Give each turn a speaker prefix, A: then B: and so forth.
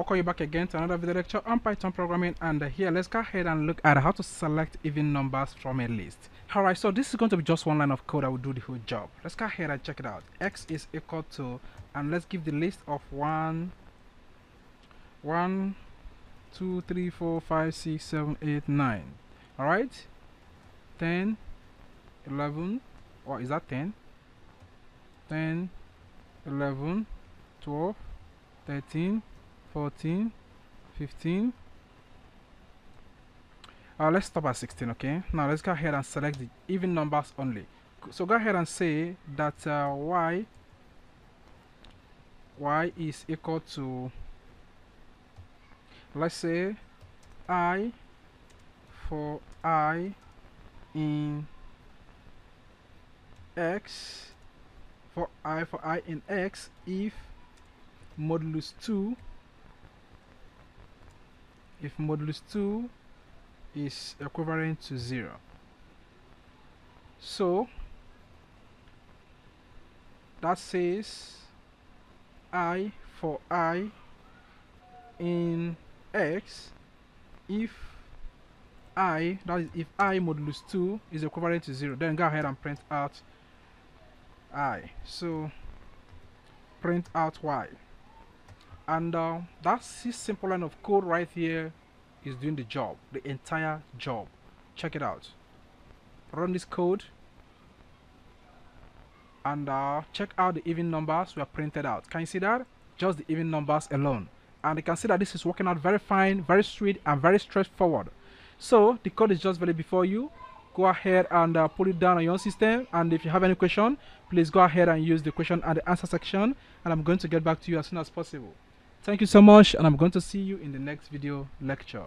A: Welcome you back again to another video lecture on Python programming, and here let's go ahead and look at how to select even numbers from a list. Alright, so this is going to be just one line of code that will do the whole job. Let's go ahead and check it out. X is equal to, and let's give the list of 1, 2, 3, 4, 5, 6, 7, 8, 9. Alright, 10, 11, or is that 10? 10, 11, 12, 13, 14, 15. Let's stop at 16. Okay, now let's go ahead and select the even numbers only. So go ahead and say that y is equal to, let's say, I for I in x, for I in x, if modulus 2 is equivalent to 0. So that says I for I in x, if I, that is if I modulus 2 is equivalent to 0, then go ahead and print out I. So print out y. And that's this simple line of code right here is doing the job, the entire job. Check it out. Run this code and check out the even numbers were printed out. Can you see that? Just the even numbers alone. And you can see that this is working out very fine, very sweet, and very straightforward. So the code is just ready before you. Go ahead and put it down on your own system, and if you have any question, please go ahead and use the question and the answer section, and I'm going to get back to you as soon as possible. Thank you so much, and I'm going to see you in the next video lecture.